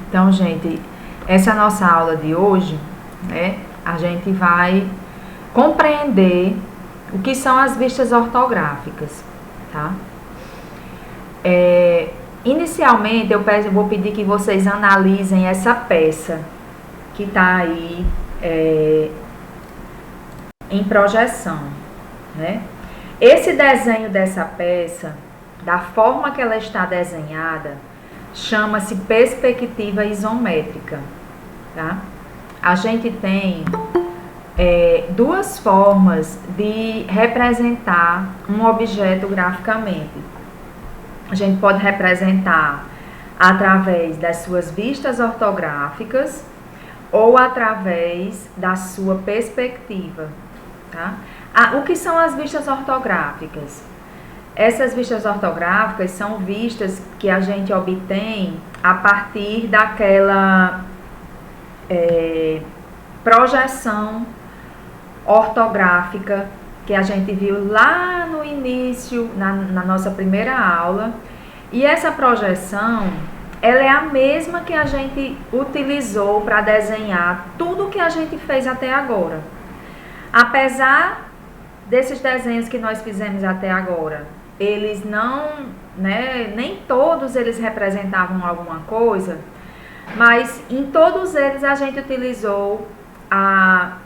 Então, gente, essa é a nossa aula de hoje, né? A gente vai compreender o que são as vistas ortográficas, tá? Inicialmente, eu vou pedir que vocês analisem essa peça que está aí em projeção, né? Esse desenho dessa peça, da forma que ela está desenhada, chama-se perspectiva isométrica, tá? A gente tem duas formas de representar um objeto graficamente. A gente pode representar através das suas vistas ortográficas ou através da sua perspectiva, tá? O que são as vistas ortográficas? Essas vistas ortográficas são vistas que a gente obtém a partir daquela projeção ortográfica que a gente viu lá no início, na nossa primeira aula. E essa projeção, ela é a mesma que a gente utilizou para desenhar tudo que a gente fez até agora. Apesar desses desenhos que nós fizemos até agora, eles não, né, nem todos eles representavam alguma coisa, mas em todos eles a gente utilizou a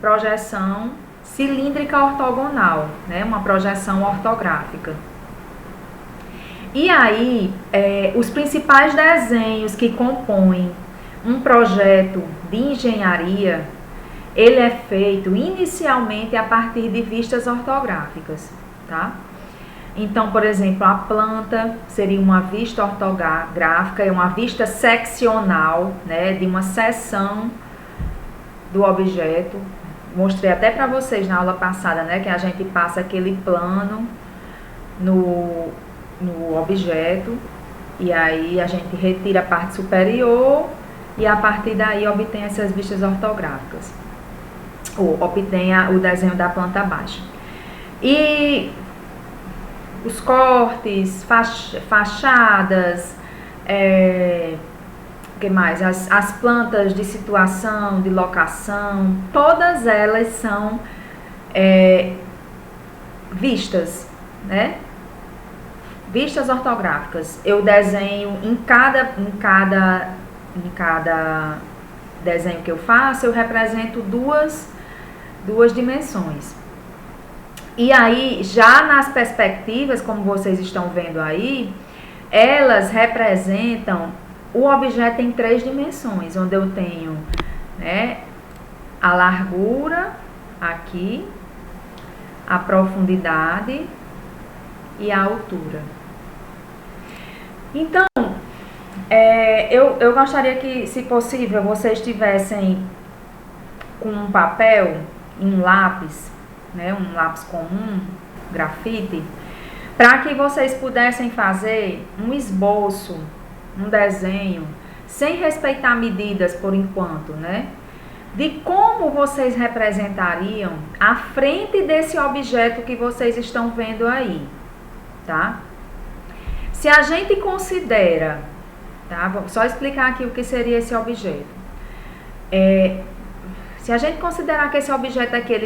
projeção cilíndrica ortogonal, né, uma projeção ortográfica. E aí, os principais desenhos que compõem um projeto de engenharia, ele é feito inicialmente a partir de vistas ortográficas, tá? Então, por exemplo, a planta seria uma vista ortográfica, é uma vista seccional, né, de uma seção do objeto. Mostrei até para vocês na aula passada, né, que a gente passa aquele plano no objeto e aí a gente retira a parte superior e a partir daí obtém essas vistas ortográficas, ou obtém o desenho da planta baixa. E os cortes, fachadas, que mais? As plantas de situação, de locação, todas elas são vistas, né? Vistas ortográficas. Eu desenho em cada desenho que eu faço, eu represento duas dimensões. E aí, já nas perspectivas, como vocês estão vendo aí, elas representam o objeto em 3 dimensões, onde eu tenho, né, a largura aqui, a profundidade e a altura. Então, eu gostaria que, se possível, vocês tivessem com um papel e um lápis, né, um lápis comum, grafite, para que vocês pudessem fazer um esboço, um desenho, sem respeitar medidas por enquanto, né, de como vocês representariam a frente desse objeto que vocês estão vendo aí, tá? Se a gente considera, tá, vou só explicar aqui o que seria esse objeto. Se a gente considerar que esse objeto aqui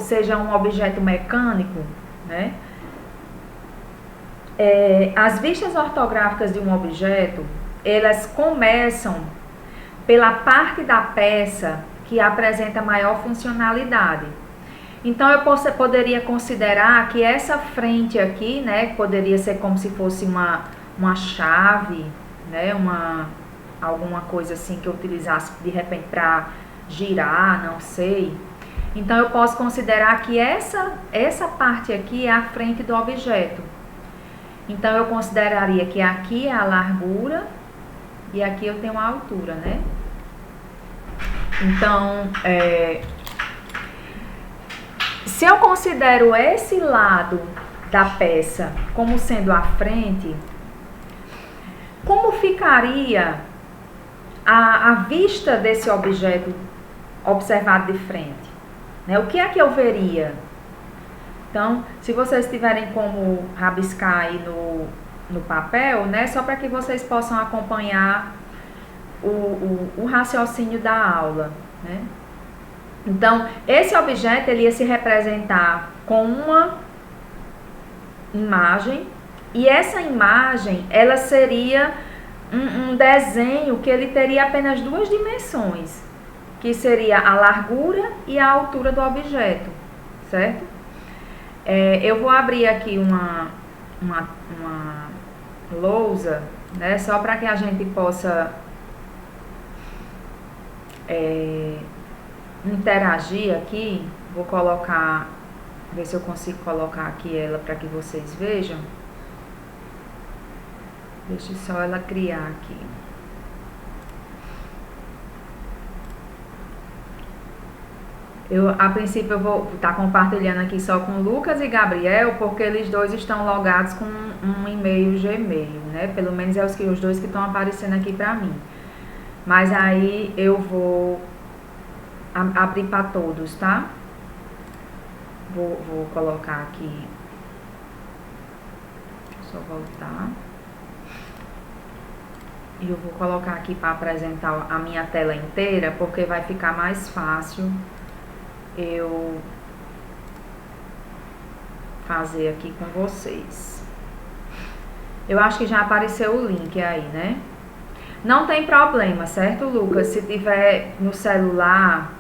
seja um objeto mecânico, né, as vistas ortográficas de um objeto, elas começam pela parte da peça que apresenta maior funcionalidade. Então, eu poderia considerar que essa frente aqui, né, poderia ser como se fosse uma chave, né, alguma coisa assim que eu utilizasse de repente para girar, não sei. Então, eu posso considerar que essa parte aqui é a frente do objeto. Então, eu consideraria que aqui é a largura e aqui eu tenho a altura, né? Então, se eu considero esse lado da peça como sendo a frente, como ficaria a vista desse objeto observado de frente? Né? O que é que eu veria? Então, se vocês tiverem como rabiscar aí no papel, né, só para que vocês possam acompanhar o raciocínio da aula, né? Então, esse objeto ele ia se representar com uma imagem, e essa imagem ela seria um desenho que ele teria apenas duas dimensões, que seria a largura e a altura do objeto, certo? Eu vou abrir aqui uma lousa, né, só para que a gente possa interagir aqui. Vou colocar, ver se eu consigo colocar aqui ela para que vocês vejam. Deixa só ela criar aqui. A princípio eu vou estar compartilhando aqui só com Lucas e Gabriel, porque eles dois estão logados com um e-mail Gmail, né? Pelo menos é os dois que estão aparecendo aqui para mim. Mas aí eu vou abrir para todos, tá? Vou colocar aqui. Só voltar. E eu vou colocar aqui para apresentar a minha tela inteira, porque vai ficar mais fácil eu fazer aqui com vocês. Eu acho que já apareceu o link aí, né? Não tem problema, certo, Lucas? Se tiver no celular,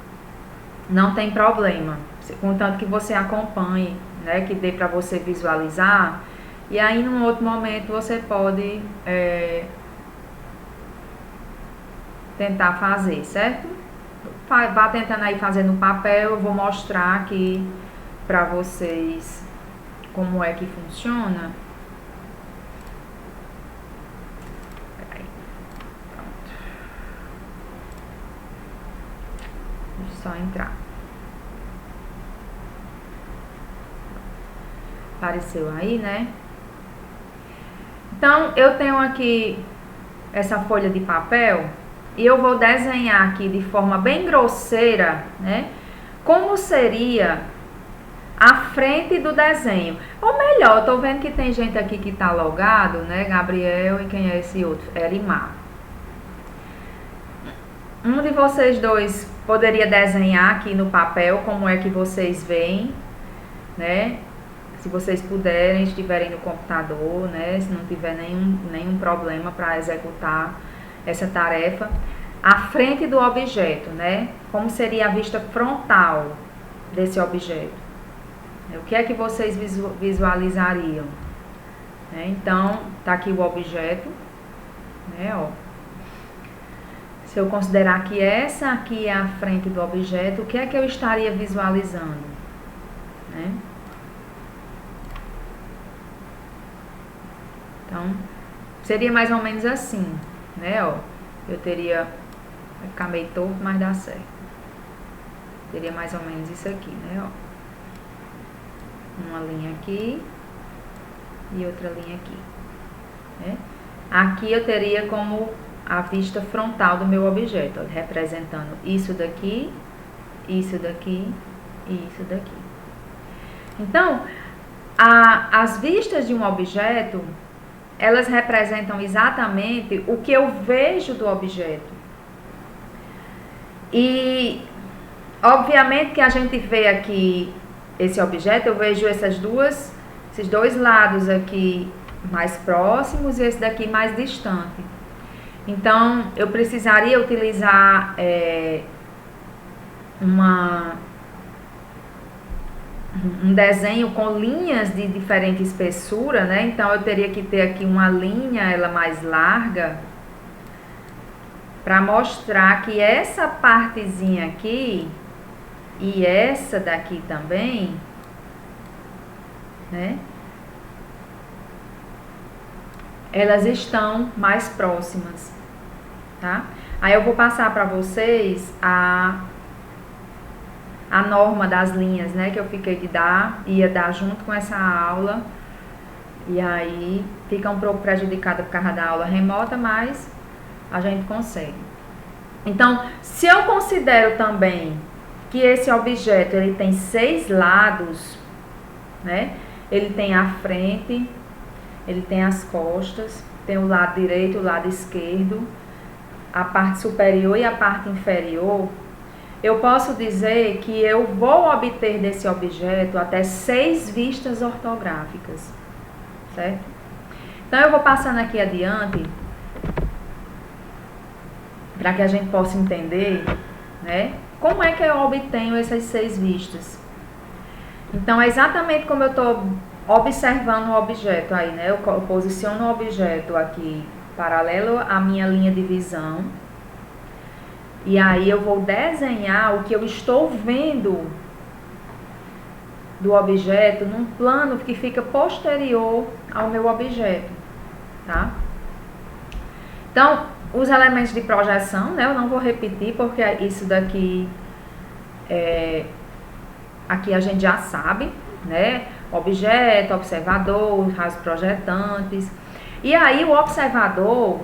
não tem problema. Contanto que você acompanhe, né? Que dê para você visualizar. E aí, num outro momento, você pode tentar fazer, certo? Vá tentando aí fazer no papel. Eu vou mostrar aqui para vocês como é que funciona. Peraí. Pronto. Deixa eu só entrar. Apareceu aí, né? Então, eu tenho aqui essa folha de papel e eu vou desenhar aqui de forma bem grosseira, né? Como seria a frente do desenho. Ou melhor, eu tô vendo que tem gente aqui que tá logado, né? Gabriel e quem é esse outro? Erimar. Um de vocês dois poderia desenhar aqui no papel como é que vocês veem, né? Se vocês puderem, estiverem no computador, né? Se não tiver nenhum problema para executar essa tarefa. A frente do objeto, né? Como seria a vista frontal desse objeto? O que é que vocês visualizariam? Então, tá aqui o objeto, né? Ó. Se eu considerar que essa aqui é a frente do objeto, o que é que eu estaria visualizando? Né? Então, seria mais ou menos assim, né? Ó, eu teria, vai ficar meio torto, mas dá certo. Teria mais ou menos isso aqui, né? Ó, uma linha aqui e outra linha aqui, né? Aqui eu teria como a vista frontal do meu objeto, ó, representando isso daqui e isso daqui. Então, as vistas de um objeto, elas representam exatamente o que eu vejo do objeto. E, obviamente, que a gente vê aqui esse objeto, eu vejo esses dois lados aqui mais próximos e esse daqui mais distante. Então, eu precisaria utilizar um desenho com linhas de diferente espessura, né? Então, eu teria que ter aqui uma linha, ela mais larga, para mostrar que essa partezinha aqui e essa daqui também, né? Elas estão mais próximas, tá? Aí eu vou passar para vocês a norma das linhas, né, que eu fiquei de dar, ia dar junto com essa aula, e aí fica um pouco prejudicada por causa da aula remota, mas a gente consegue. Então, se eu considero também que esse objeto ele tem 6 lados, né, ele tem a frente, ele tem as costas, tem o lado direito, o lado esquerdo, a parte superior e a parte inferior, eu posso dizer que eu vou obter desse objeto até 6 vistas ortográficas, certo? Então, eu vou passando aqui adiante, para que a gente possa entender, né, como é que eu obtenho essas 6 vistas. Então, é exatamente como eu estou observando o objeto aí, né? Eu posiciono o objeto aqui paralelo à minha linha de visão. E aí eu vou desenhar o que eu estou vendo do objeto num plano que fica posterior ao meu objeto, tá? Então, os elementos de projeção, né? Eu não vou repetir porque isso daqui aqui a gente já sabe, né? Objeto, observador, raios projetantes. E aí o observador,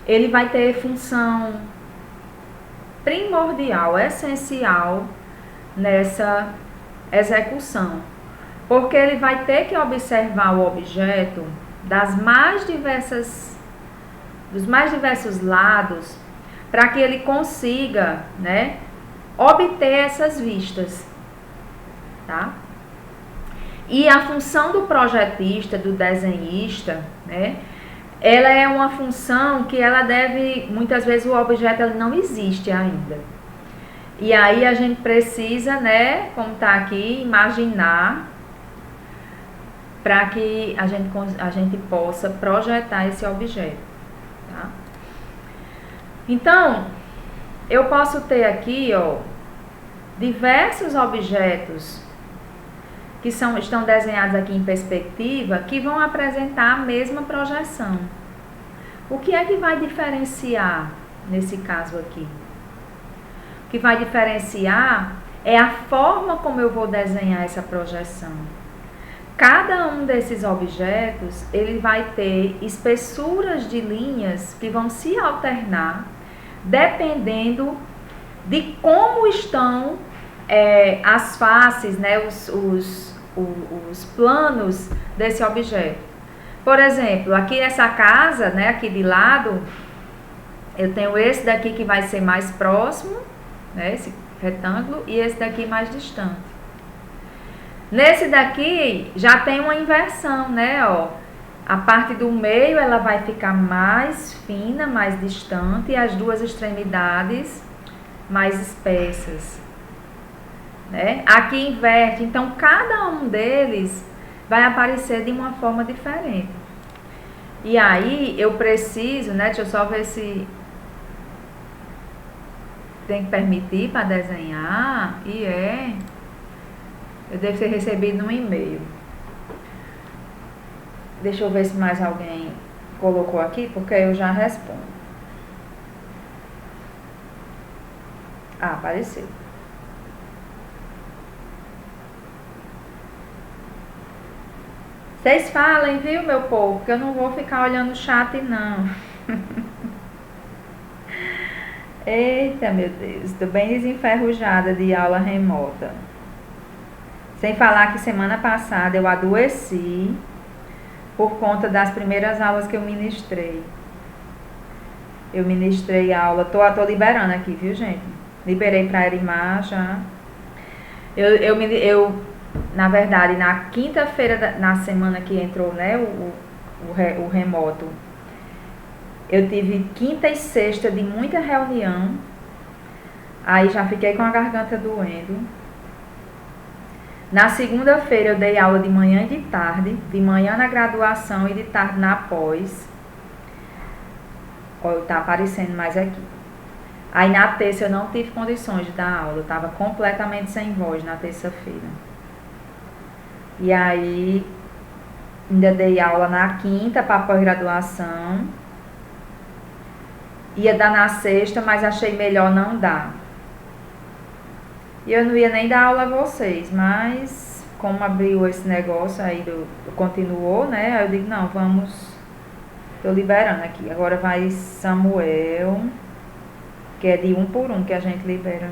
ele vai ter função primordial, essencial nessa execução. Porque ele vai ter que observar o objeto dos mais diversos lados, para que ele consiga, né, obter essas vistas, tá? E a função do projetista, do desenhista, né, ela é uma função que ela deve, muitas vezes o objeto ele não existe ainda. E aí a gente precisa, né, como está aqui, imaginar para que a gente possa projetar esse objeto, tá? Então, eu posso ter aqui, ó, diversos objetos que estão desenhados aqui em perspectiva, que vão apresentar a mesma projeção. O que é que vai diferenciar nesse caso aqui? O que vai diferenciar é a forma como eu vou desenhar essa projeção. Cada um desses objetos, ele vai ter espessuras de linhas que vão se alternar dependendo de como estão as faces, né, os planos desse objeto. Por exemplo, aqui nessa casa, né, aqui de lado, eu tenho esse daqui que vai ser mais próximo, né, esse retângulo, e esse daqui mais distante. Nesse daqui já tem uma inversão, né, ó. A parte do meio ela vai ficar mais fina, mais distante, e as duas extremidades mais espessas, né? Aqui inverte, então cada um deles vai aparecer de uma forma diferente. E aí eu preciso, né, deixa eu só ver se tem que permitir para desenhar, eu devo ter recebido um e-mail. Deixa eu ver se mais alguém colocou aqui, porque eu já respondo. Ah, apareceu. Vocês falem, viu, meu povo? Porque eu não vou ficar olhando o chat, não. Eita, meu Deus. Tô bem desenferrujada de aula remota. Sem falar que semana passada eu adoeci por conta das primeiras aulas que eu ministrei. Eu ministrei a aula, tô liberando aqui, viu, gente? Liberei pra Erimar já. Na verdade, na quinta-feira, na semana que entrou, né, o remoto, eu tive quinta e sexta de muita reunião. Aí já fiquei com a garganta doendo. Na segunda-feira eu dei aula de manhã e de tarde, de manhã na graduação e de tarde na pós. Olha, tá aparecendo mais aqui. Aí na terça eu não tive condições de dar aula, eu tava completamente sem voz na terça-feira. E aí ainda dei aula na quinta para pós-graduação. Ia dar na sexta, mas achei melhor não dar. E eu não ia nem dar aula a vocês, mas como abriu esse negócio aí, continuou, né? Aí eu digo, não, vamos, tô liberando aqui. Agora vai Samuel, que é de 1 por 1 que a gente libera.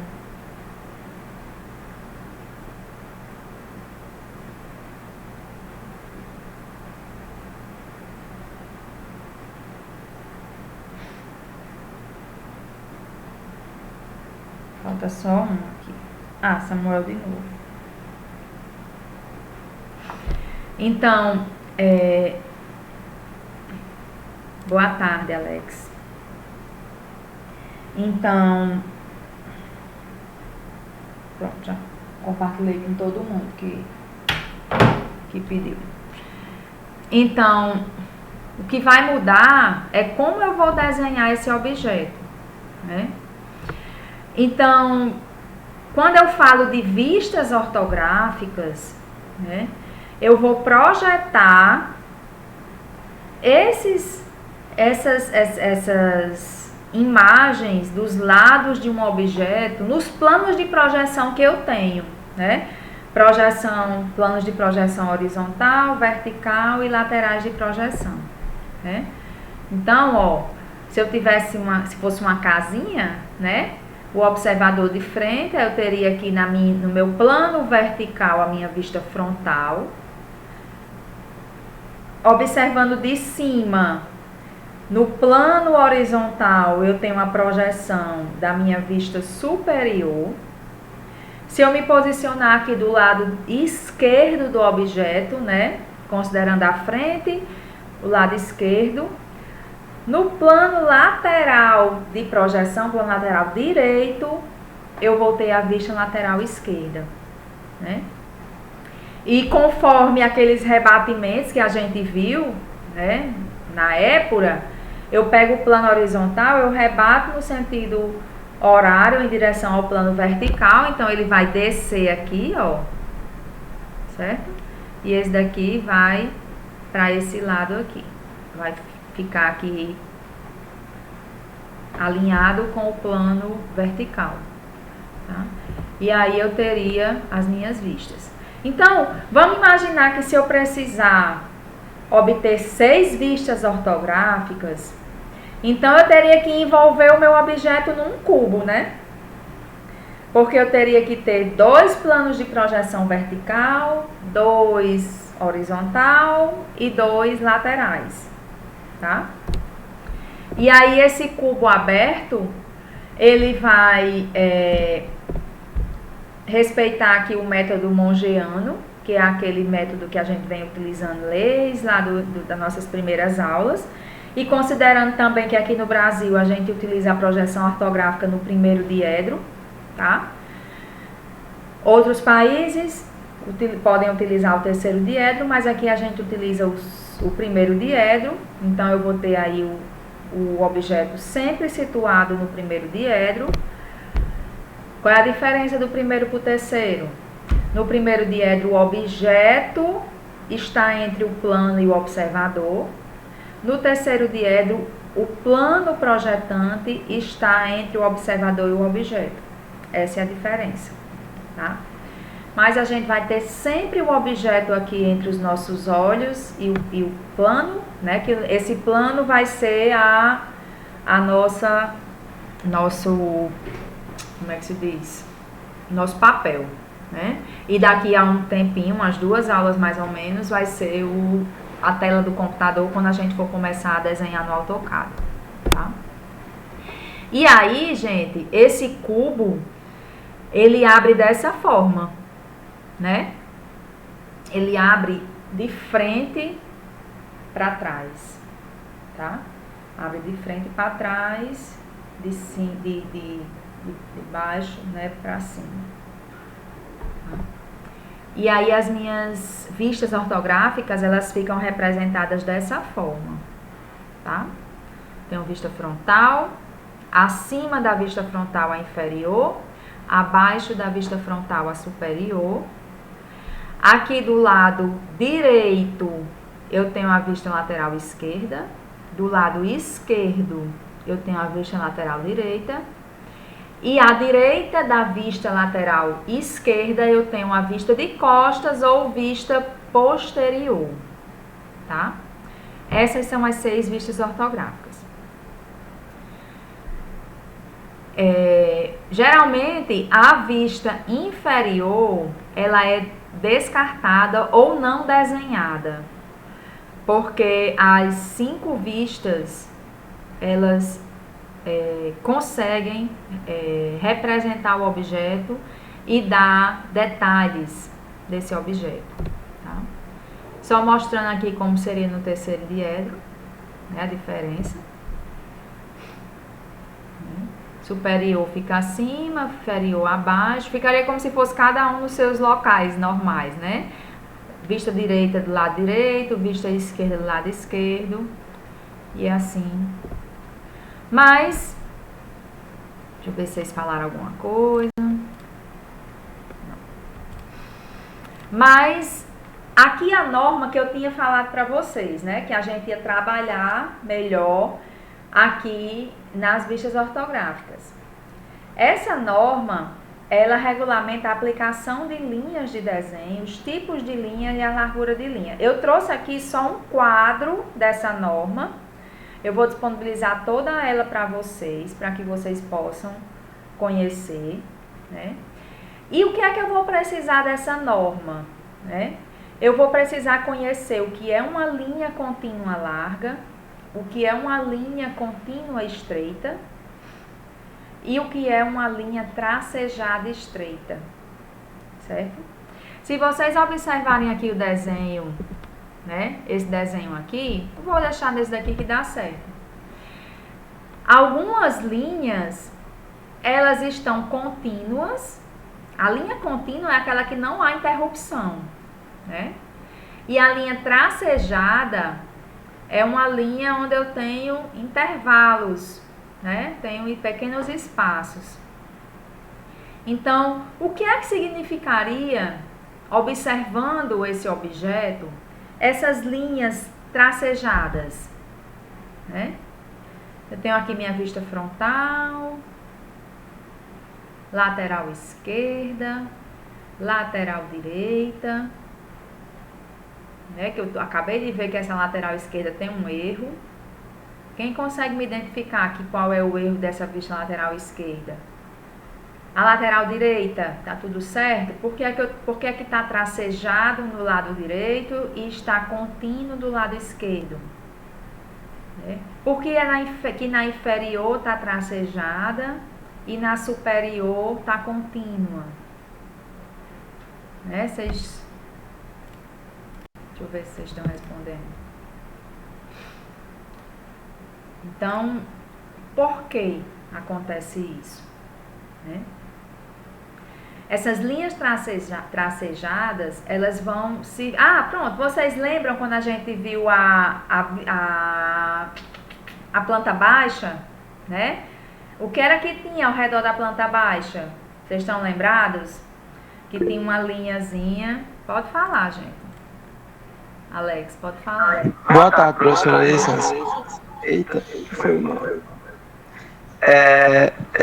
Falta só um aqui. Ah, Samuel de novo. Então, boa tarde, Alex. Então, pronto, já compartilhei com todo mundo que pediu. Então, o que vai mudar é como eu vou desenhar esse objeto, né? Então, quando eu falo de vistas ortográficas, né, eu vou projetar essas imagens dos lados de um objeto nos planos de projeção que eu tenho, né? Planos de projeção horizontal, vertical e laterais de projeção, né? Então, ó, se fosse uma casinha, né? O observador de frente, eu teria aqui no meu plano vertical a minha vista frontal. Observando de cima, no plano horizontal, eu tenho uma projeção da minha vista superior. Se eu me posicionar aqui do lado esquerdo do objeto, né? Considerando a frente, o lado esquerdo. No plano lateral de projeção, plano lateral direito, eu vou ter a vista lateral esquerda, né? E conforme aqueles rebatimentos que a gente viu, né, na épura, eu pego o plano horizontal, eu rebato no sentido horário em direção ao plano vertical, então ele vai descer aqui, ó, certo? E esse daqui vai para esse lado aqui, vai ficar aqui alinhado com o plano vertical, tá? E aí eu teria as minhas vistas. Então, vamos imaginar que se eu precisar obter 6 vistas ortográficas, então eu teria que envolver o meu objeto num cubo, né? Porque eu teria que ter 2 planos de projeção vertical, 2 horizontal e 2 laterais, tá? E aí esse cubo aberto, ele vai respeitar aqui o método mongeano, que é aquele método que a gente vem utilizando desde lá das nossas primeiras aulas. E considerando também que aqui no Brasil a gente utiliza a projeção ortográfica no primeiro diedro, tá? Outros países podem utilizar o terceiro diedro, mas aqui a gente utiliza o primeiro diedro. Então eu vou ter aí o objeto sempre situado no primeiro diedro. Qual é a diferença do primeiro para o terceiro? No primeiro diedro, o objeto está entre o plano e o observador. No terceiro diedro, o plano projetante está entre o observador e o objeto. Essa é a diferença, tá? Mas a gente vai ter sempre o objeto aqui entre os nossos olhos e o plano, né? Que esse plano vai ser como é que se diz? Nosso papel, né? E daqui a um tempinho, umas 2 aulas mais ou menos, vai ser a tela do computador quando a gente for começar a desenhar no AutoCAD, tá? E aí, gente, esse cubo, ele abre dessa forma, né? Ele abre de frente para trás, tá? Abre de frente para trás, de baixo, né, para cima. Tá? E aí as minhas vistas ortográficas, elas ficam representadas dessa forma, tá? Tenho vista frontal, acima da vista frontal a inferior, abaixo da vista frontal a superior. Aqui do lado direito, eu tenho a vista lateral esquerda. Do lado esquerdo, eu tenho a vista lateral direita. E à direita da vista lateral esquerda, eu tenho a vista de costas ou vista posterior, tá? Essas são as 6 vistas ortográficas. Geralmente, a vista inferior, ela é descartada ou não desenhada, porque as 5 vistas, elas conseguem representar o objeto e dar detalhes desse objeto. Tá? Só mostrando aqui como seria no terceiro diedro, né, a diferença. Superior fica acima, inferior abaixo. Ficaria como se fosse cada um nos seus locais normais, né? Vista direita do lado direito, vista esquerda do lado esquerdo. E assim. Mas, deixa eu ver se vocês falaram alguma coisa. Não. Mas, aqui a norma que eu tinha falado para vocês, né? Que a gente ia trabalhar melhor aqui nas vistas ortográficas. Essa norma, ela regulamenta a aplicação de linhas de desenho, os tipos de linha e a largura de linha. Eu trouxe aqui só um quadro dessa norma. Eu vou disponibilizar toda ela para vocês, para que vocês possam conhecer, né? E o que é que eu vou precisar dessa norma, né? Eu vou precisar conhecer o que é uma linha contínua larga, o que é uma linha contínua estreita e o que é uma linha tracejada estreita, certo? Se vocês observarem aqui o desenho, né? Esse desenho aqui, eu vou deixar nesse daqui que dá certo. Algumas linhas, elas estão contínuas. A linha contínua é aquela que não há interrupção, né? E a linha tracejada é uma linha onde eu tenho intervalos, né? Tenho pequenos espaços. Então, o que é que significaria, observando esse objeto, essas linhas tracejadas, né? Eu tenho aqui minha vista frontal, lateral esquerda, lateral direita, né? Que eu acabei de ver que essa lateral esquerda tem um erro. Quem consegue me identificar aqui qual é o erro dessa vista lateral esquerda? A lateral direita, tá tudo certo? Por que é que tá tracejado no lado direito e está contínuo do lado esquerdo? Né? Por que na inferior tá tracejada e na superior tá contínua? Né? Deixa eu ver se vocês estão respondendo. Então, por que acontece isso? Né? Essas linhas tracejadas, elas vão se... Ah, pronto, vocês lembram quando a gente viu a planta baixa, né? O que era que tinha ao redor da planta baixa? Vocês estão lembrados? Que tinha uma linhazinha... Pode falar, gente. Alex, pode falar. Boa tarde, professora Licença. Eita, foi mal.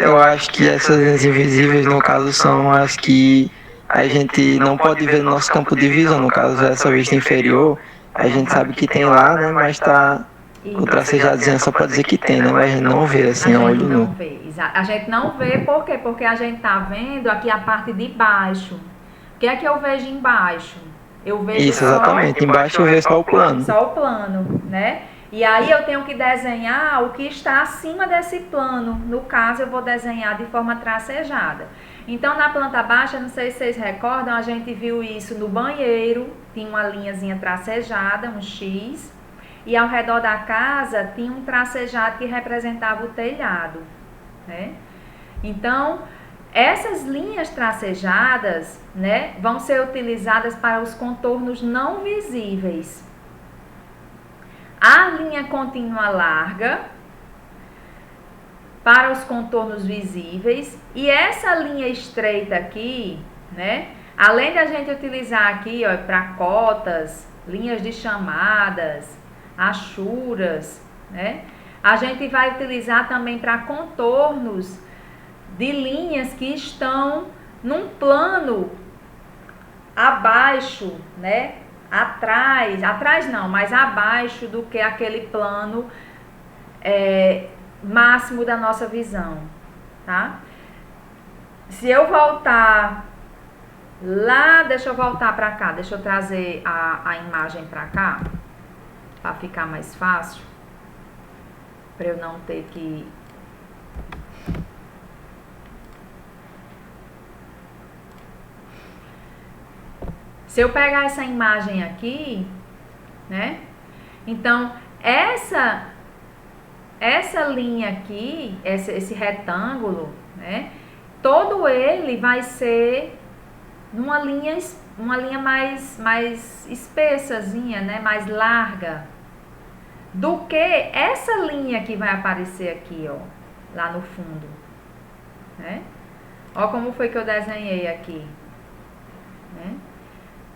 Eu acho que essas linhas invisíveis, no caso, são as que a gente não pode ver no nosso campo de visão. No caso, essa vista inferior, a gente sabe que tem lá, né? Mas tá o tracejadozinho só pode dizer que tem, né? Mas a gente não vê assim a olho nu. A gente não vê, por quê? Porque a gente tá vendo aqui a parte de baixo. O que é que eu vejo embaixo? Eu vejo isso, exatamente. Embaixo eu vejo só o plano. Só o plano, né? E aí eu tenho que desenhar o que está acima desse plano. No caso, eu vou desenhar de forma tracejada. Então, na planta baixa, não sei se vocês recordam, a gente viu isso no banheiro. Tinha uma linhazinha tracejada, um X. E ao redor da casa, tinha um tracejado que representava o telhado, né? Então, essas linhas tracejadas, né, vão ser utilizadas para os contornos não visíveis. A linha contínua larga para os contornos visíveis e essa linha estreita aqui, né? Além da gente utilizar aqui, ó, para cotas, linhas de chamadas, achuras, né? A gente vai utilizar também para contornos de linhas que estão num plano abaixo, né? Atrás não, mas abaixo do que aquele plano máximo da nossa visão, tá? Se eu voltar lá, deixa eu voltar para cá, deixa eu trazer a imagem para cá, para ficar mais fácil, para eu não ter que Se eu pegar essa imagem aqui, né? Então, essa linha aqui, esse retângulo, né? Todo ele vai ser numa linha mais espessazinha, né? Mais larga. Do que essa linha que vai aparecer aqui, ó, lá no fundo, né? Ó como foi que eu desenhei aqui, né?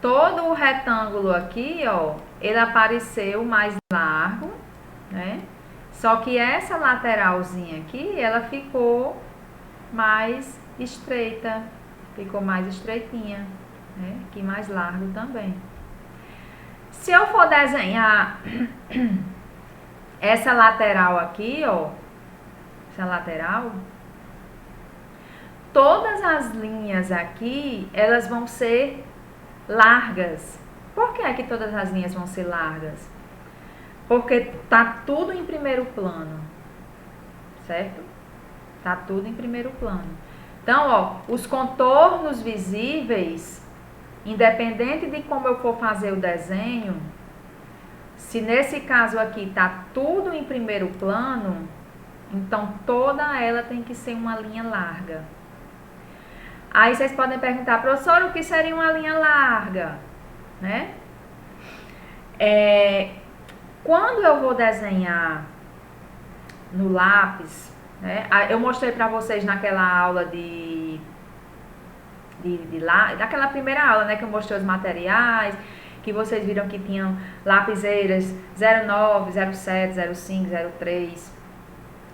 Todo o retângulo aqui, ó, ele apareceu mais largo, né? Só que essa lateralzinha aqui, ela ficou mais estreita, ficou mais estreitinha, né? Aqui mais largo também. Se eu for desenhar essa lateral aqui, ó, essa lateral, todas as linhas aqui, elas vão ser largas. Por que é que todas as linhas vão ser largas? Porque tá tudo em primeiro plano, certo? Tá tudo em primeiro plano. Então, ó, os contornos visíveis, independente de como eu for fazer o desenho, se nesse caso aqui tá tudo em primeiro plano, então toda ela tem que ser uma linha larga. Aí vocês podem perguntar, professor, o que seria uma linha larga? Né? Quando eu vou desenhar no lápis, né? Eu mostrei para vocês naquela aula daquela primeira aula, né? Que eu mostrei os materiais, que vocês viram que tinham lapiseiras 09, 07, 05, 03.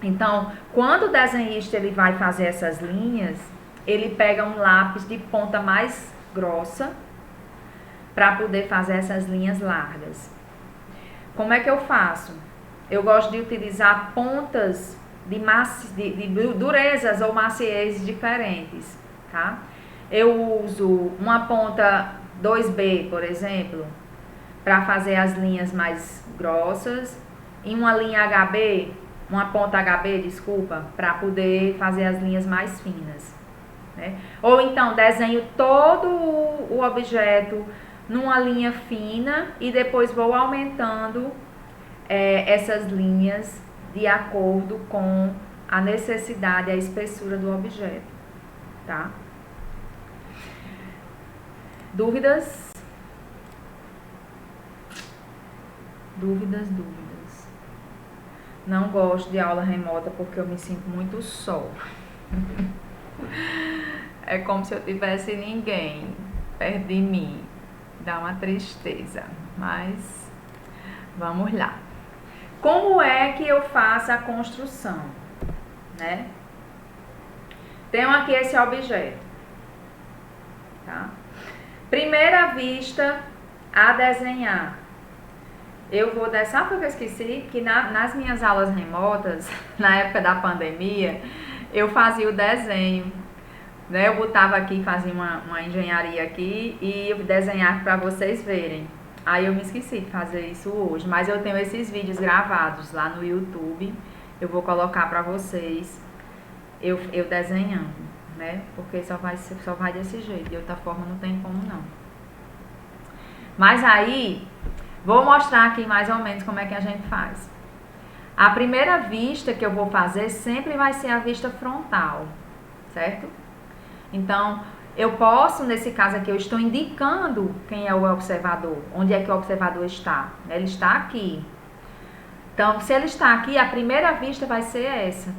Então, quando o desenhista ele vai fazer essas linhas, ele pega um lápis de ponta mais grossa para poder fazer essas linhas largas. Como é que eu faço? Eu gosto de utilizar pontas de durezas ou maciezes diferentes, tá? Eu uso uma ponta 2B, por exemplo, para fazer as linhas mais grossas, e uma linha HB, uma ponta HB, desculpa, para poder fazer as linhas mais finas, né? Ou então desenho todo o objeto numa linha fina e depois vou aumentando essas linhas de acordo com a necessidade, a espessura do objeto, tá? Dúvidas? Dúvidas? Não gosto de aula remota porque eu me sinto muito só. É como se eu tivesse ninguém perto de mim. Dá uma tristeza, mas vamos lá. Como é que eu faço a construção, né? Tenho aqui esse objeto, tá? Primeira vista a desenhar. Eu vou sabe porque eu esqueci? Que nas minhas aulas remotas, na época da pandemia, eu fazia o desenho, né? Eu botava aqui, fazia uma engenharia aqui e eu desenhar para vocês verem. Aí eu me esqueci de fazer isso hoje, mas eu tenho esses vídeos gravados lá no YouTube. Eu vou colocar para vocês eu desenhando, né? Porque só vai desse jeito, de outra forma não tem como não. Mas aí, vou mostrar aqui mais ou menos como é que a gente faz. A primeira vista que eu vou fazer sempre vai ser a vista frontal, certo? Então, eu posso, nesse caso aqui, eu estou indicando quem é o observador, onde é que o observador está. Ele está aqui. Então, se ele está aqui, a primeira vista vai ser essa.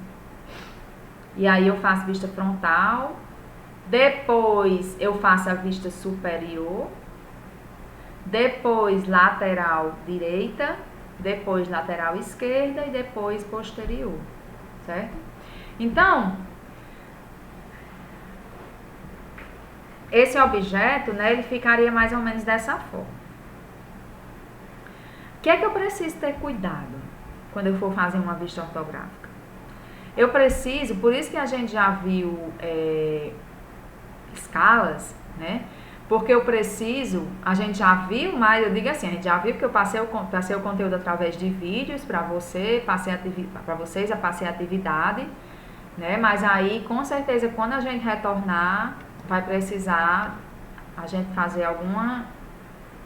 E aí eu faço vista frontal, depois eu faço a vista superior, depois lateral direita, depois lateral esquerda e depois posterior, certo? Então, esse objeto, né, ele ficaria mais ou menos dessa forma. O que é que eu preciso ter cuidado quando eu for fazer uma vista ortográfica? Eu preciso, por isso que a gente já viu escalas, né? Porque eu preciso, a gente já viu, mas eu digo assim, a gente já viu que eu passei o conteúdo através de vídeos para você, passei a atividade, né? Mas aí, com certeza, quando a gente retornar, vai precisar a gente fazer alguma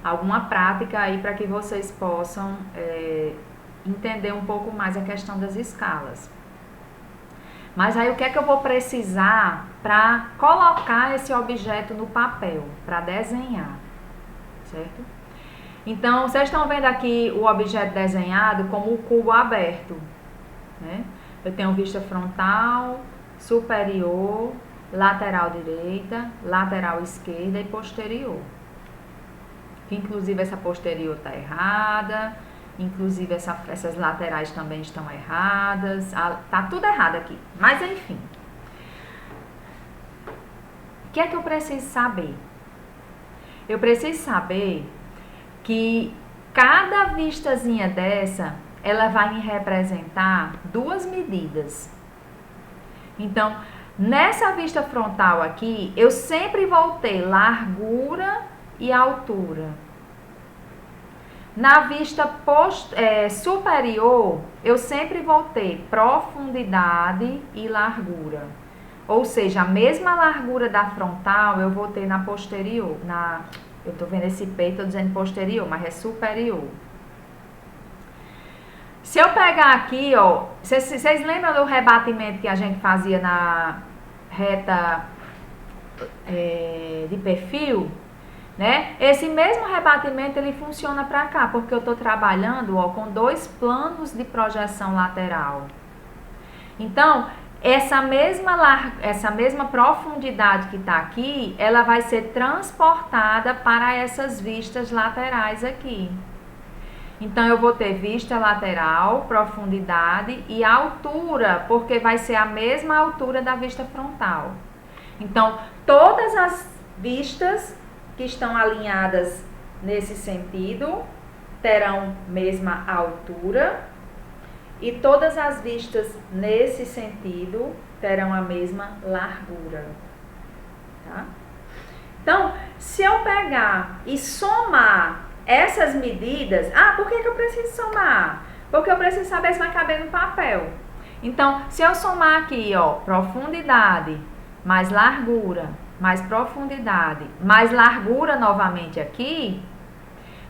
alguma prática aí para que vocês possam entender um pouco mais a questão das escalas. Mas aí o que é que eu vou precisar para colocar esse objeto no papel, para desenhar, certo? Então, vocês estão vendo aqui o objeto desenhado como o cubo aberto, né? Eu tenho vista frontal, superior, lateral direita, lateral esquerda e posterior. Inclusive essa posterior está errada, inclusive essas laterais também estão erradas, tá tudo errado aqui, mas enfim. O que é que eu preciso saber? Eu preciso saber que cada vistazinha dessa, ela vai me representar duas medidas. Então, nessa vista frontal aqui, eu sempre vou ter largura e altura. Na vista superior, eu sempre vou ter profundidade e largura. Ou seja, a mesma largura da frontal eu vou ter na posterior. Eu tô vendo esse peito, tô dizendo posterior, mas é superior. Se eu pegar aqui, ó, vocês lembram do rebatimento que a gente fazia na reta de perfil? Né? Esse mesmo rebatimento ele funciona para cá, porque eu estou trabalhando, ó, com dois planos de projeção lateral. Então, essa mesma profundidade que está aqui, ela vai ser transportada para essas vistas laterais aqui. Então, eu vou ter vista lateral, profundidade e altura, porque vai ser a mesma altura da vista frontal. Então, todas as vistas que estão alinhadas nesse sentido terão mesma altura e todas as vistas nesse sentido terão a mesma largura, tá? Então, se eu pegar e somar essas medidas, por que eu preciso somar? Porque eu preciso saber se vai caber no papel. Então, se eu somar aqui, ó, profundidade mais largura, mais profundidade, mais largura novamente aqui,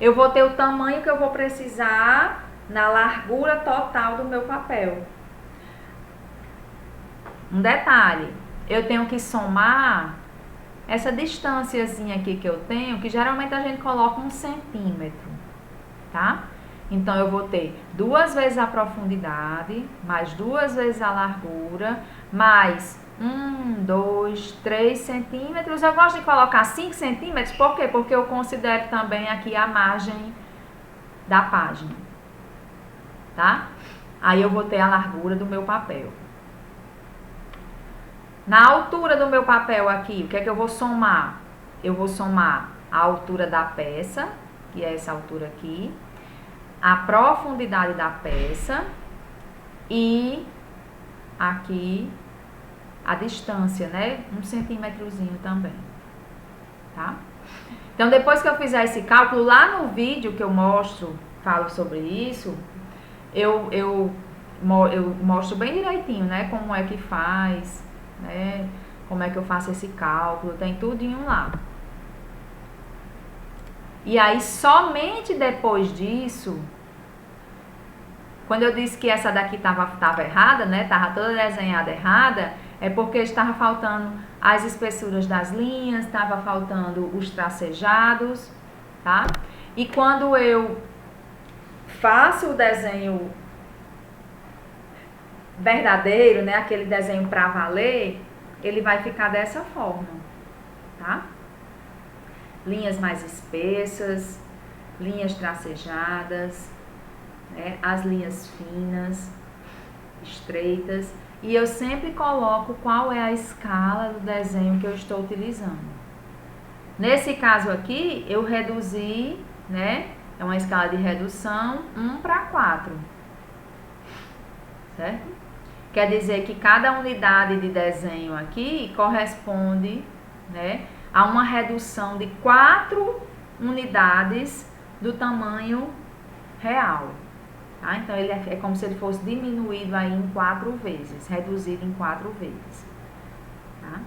eu vou ter o tamanho que eu vou precisar na largura total do meu papel. Um detalhe, eu tenho que somar essa distânciazinha aqui que eu tenho, que geralmente a gente coloca 1 centímetro, tá? Então, eu vou ter 2 vezes a profundidade, mais 2 vezes a largura, mais 1, 2, 3 centímetros. Eu gosto de colocar 5 centímetros, por quê? Porque eu considero também aqui a margem da página, tá? Aí eu vou ter a largura do meu papel. Na altura do meu papel aqui, o que é que eu vou somar? Eu vou somar a altura da peça, que é essa altura aqui, a profundidade da peça e aqui a distância, né? 1 centímetrozinho também, tá? Então, depois que eu fizer esse cálculo, lá no vídeo que eu falo sobre isso, eu mostro bem direitinho, né? Como é que faz, né? Como é que eu faço esse cálculo, tem tudinho lá. E aí, somente depois disso, quando eu disse que essa daqui tava errada, né? Tava toda desenhada errada, é porque estava faltando as espessuras das linhas, estava faltando os tracejados, tá? E quando eu faço o desenho verdadeiro, né? Aquele desenho para valer, ele vai ficar dessa forma, tá? Linhas mais espessas, linhas tracejadas, né? As linhas finas, estreitas. E eu sempre coloco qual é a escala do desenho que eu estou utilizando. Nesse caso aqui, eu reduzi, né? É uma escala de redução 1:4. Certo? Quer dizer que cada unidade de desenho aqui corresponde, né, a uma redução de 4 unidades do tamanho real. Tá? Então, ele é como se ele fosse diminuído aí em 4 vezes, reduzido em 4 vezes. Tá?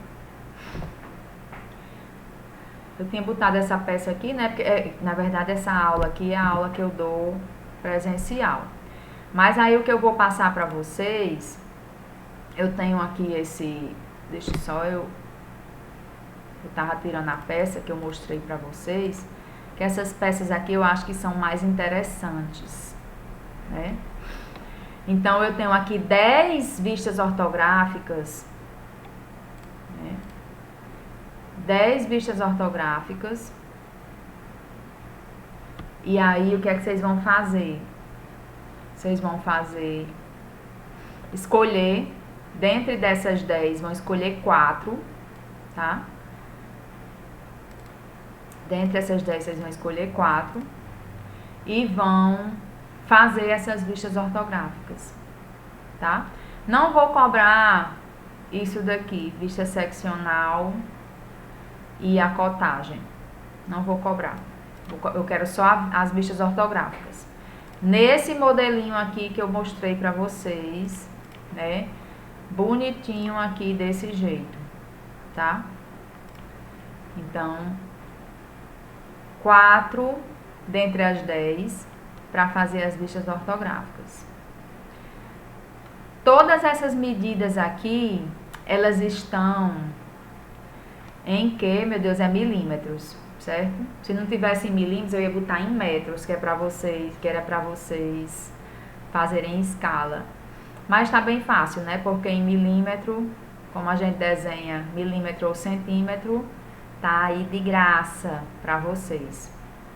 Eu tinha botado essa peça aqui, né? Porque, na verdade, essa aula aqui é a aula que eu dou presencial. Mas aí o que eu vou passar para vocês, eu tenho aqui esse... Deixa só eu tava tirando a peça que eu mostrei para vocês, que essas peças aqui eu acho que são mais interessantes, né? Então, eu tenho aqui 10 vistas ortográficas, né? 10 vistas ortográficas. E aí, o que é que vocês vão fazer? Vocês vão escolher, dentre dessas 10, vão escolher 4, tá? Dentre essas 10, vocês vão escolher 4 e vão fazer essas vistas ortográficas, tá? Não vou cobrar isso daqui, vista seccional e a cotagem. Não vou cobrar. Eu quero só as vistas ortográficas. Nesse modelinho aqui que eu mostrei pra vocês, né? Bonitinho aqui desse jeito, tá? Então, 4 dentre as 10 para fazer as vistas ortográficas. Todas essas medidas aqui, elas estão em que, meu Deus, é milímetros, certo? Se não tivesse em milímetros, eu ia botar em metros, que era para vocês fazerem em escala. Mas tá bem fácil, né? Porque em milímetro, como a gente desenha milímetro ou centímetro, tá aí de graça para vocês,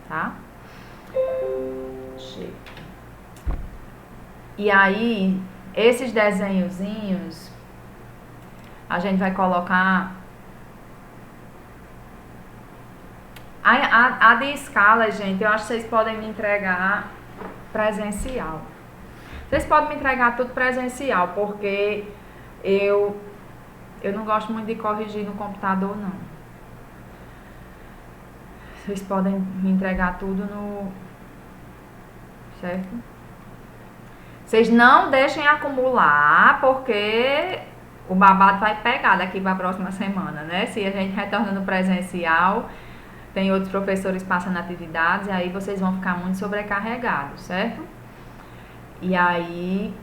tá? E aí, esses desenhozinhos, a gente vai colocar... A de escala, gente, eu acho que vocês podem me entregar presencial. Vocês podem me entregar tudo presencial, porque eu não gosto muito de corrigir no computador, não. Vocês podem me entregar tudo no... Certo? Vocês não deixem acumular, porque o babado vai pegar daqui para a próxima semana, né? Se a gente retorna no presencial, tem outros professores passando atividades, e aí vocês vão ficar muito sobrecarregados, certo? E aí,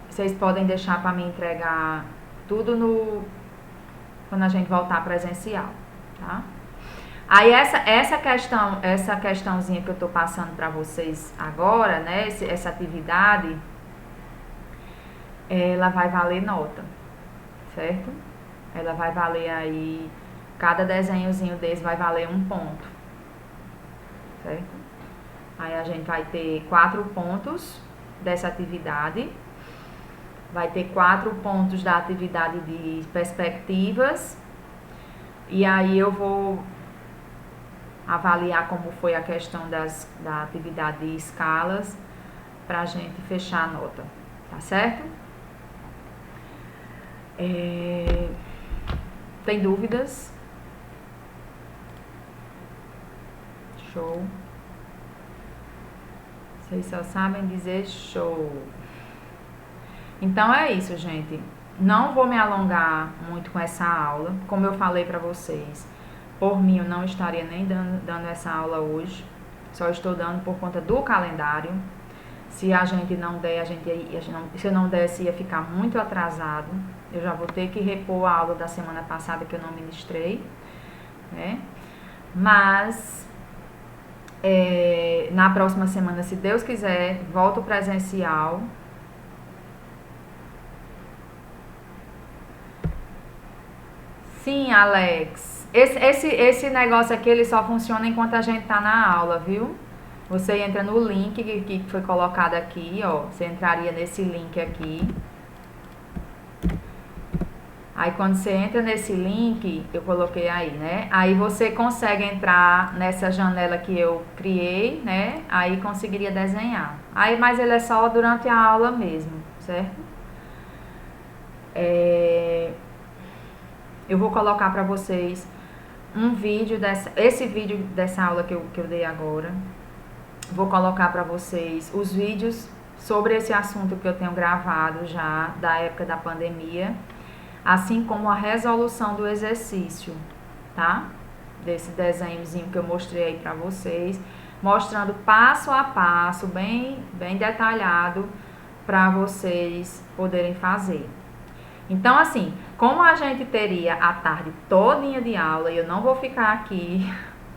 vocês podem deixar para me entregar tudo quando a gente voltar presencial, tá? Aí essa questãozinha que eu tô passando para vocês agora, né, essa atividade, ela vai valer nota, certo? Ela vai valer aí, cada desenhozinho desse vai valer 1 ponto, certo? Aí a gente vai ter 4 pontos dessa atividade, vai ter 4 pontos da atividade de perspectivas, e aí eu vou avaliar como foi a questão da atividade de escalas pra gente fechar a nota, tá certo? Tem dúvidas? Show. Vocês só sabem dizer show. Então é isso, gente. Não vou me alongar muito com essa aula, como eu falei pra vocês. Por mim, eu não estaria nem dando essa aula hoje. Só estou dando por conta do calendário. Se a gente não der, se eu não desse, ia ficar muito atrasado. Eu já vou ter que repor a aula da semana passada que eu não ministrei, né? Mas, na próxima semana, se Deus quiser, volto presencial. Sim, Alex. Esse negócio aqui, ele só funciona enquanto a gente tá na aula, viu? Você entra no link que foi colocado aqui, ó. Você entraria nesse link aqui. Aí, quando você entra nesse link, eu coloquei aí, né? Aí, você consegue entrar nessa janela que eu criei, né? Aí, conseguiria desenhar. Aí, mas ele é só durante a aula mesmo, certo? Eu vou colocar pra vocês um vídeo esse vídeo dessa aula que eu dei agora. Vou colocar pra vocês os vídeos sobre esse assunto que eu tenho gravado já da época da pandemia, assim como a resolução do exercício, tá? desse desenhozinho que eu mostrei aí para vocês, mostrando passo a passo, bem detalhado, para vocês poderem fazer. Então, assim, como a gente teria a tarde todinha de aula, e eu não vou ficar aqui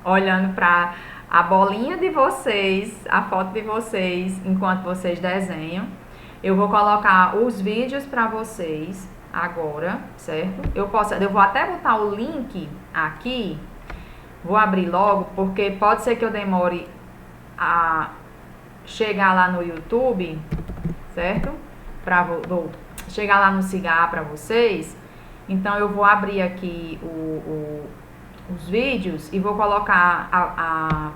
olhando para a bolinha de vocês, a foto de vocês, enquanto vocês desenham, eu vou colocar os vídeos para vocês agora, certo? Eu vou até botar o link aqui, vou abrir logo, porque pode ser que eu demore a chegar lá no YouTube, certo? Vou chegar lá no Siga para vocês. Então eu vou abrir aqui os vídeos e vou colocar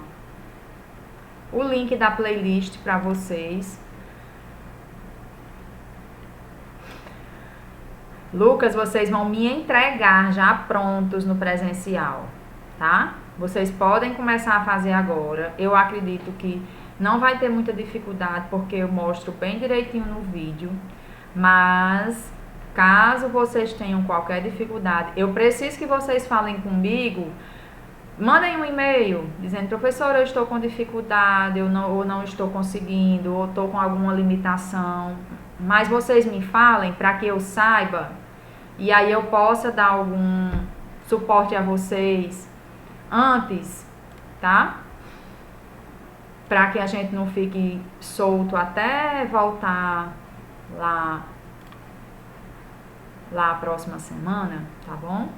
o link da playlist para vocês. Lucas, vocês vão me entregar já prontos no presencial, tá? Vocês podem começar a fazer agora. Eu acredito que não vai ter muita dificuldade, porque eu mostro bem direitinho no vídeo. Mas, caso vocês tenham qualquer dificuldade, eu preciso que vocês falem comigo. Mandem um e-mail dizendo: professora, eu estou com dificuldade, ou não estou conseguindo, ou estou com alguma limitação. Mas vocês me falem para que eu saiba, e aí eu possa dar algum suporte a vocês antes, tá? Para que a gente não fique solto até voltar lá a próxima semana, tá bom?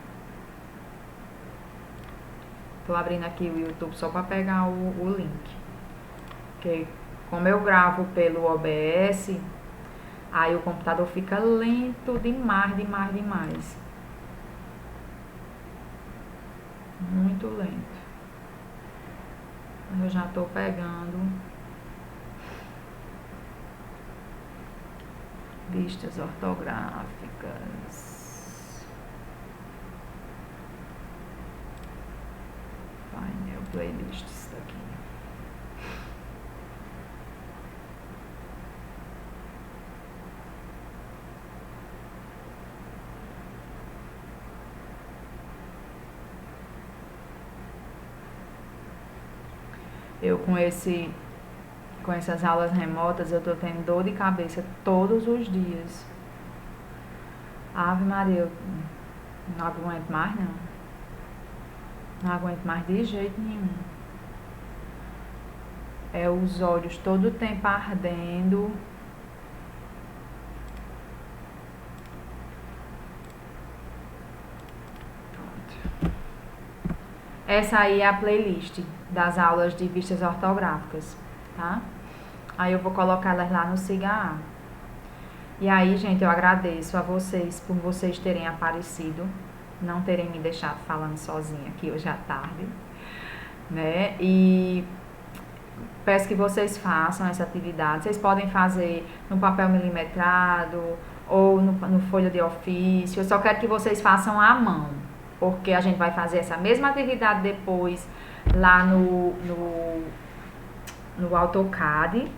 Tô abrindo aqui o YouTube só para pegar o link. Porque como eu gravo pelo OBS, aí o computador fica lento demais. Muito lento. Eu já tô pegando vistas ortográficas. Painel playlists aqui. Eu com essas aulas remotas, eu tô tendo dor de cabeça todos os dias. Ave Maria, eu não aguento mais não. Não aguento mais de jeito nenhum. É os olhos todo o tempo ardendo. Pronto. Essa aí é a playlist das aulas de vistas ortográficas, tá? Aí eu vou colocar elas lá no Siga. E aí, gente, eu agradeço a vocês por vocês terem aparecido, não terem me deixado falando sozinha aqui hoje à tarde, né? E peço que vocês façam essa atividade. Vocês podem fazer no papel milimetrado ou no folha de ofício. Eu só quero que vocês façam à mão, porque a gente vai fazer essa mesma atividade depois lá no AutoCAD,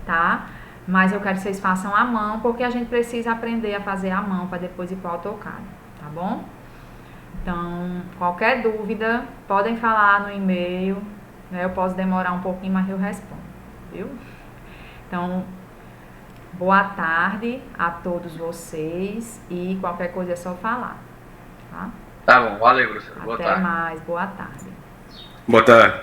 tá? Mas eu quero que vocês façam à mão, porque a gente precisa aprender a fazer à mão para depois ir para o AutoCAD, tá bom? Então, qualquer dúvida, podem falar no e-mail, né? Eu posso demorar um pouquinho, mas eu respondo, viu? Então, boa tarde a todos vocês e qualquer coisa é só falar, tá? Tá bom, valeu, professor. Boa tarde. Até mais, boa tarde. Boa tarde.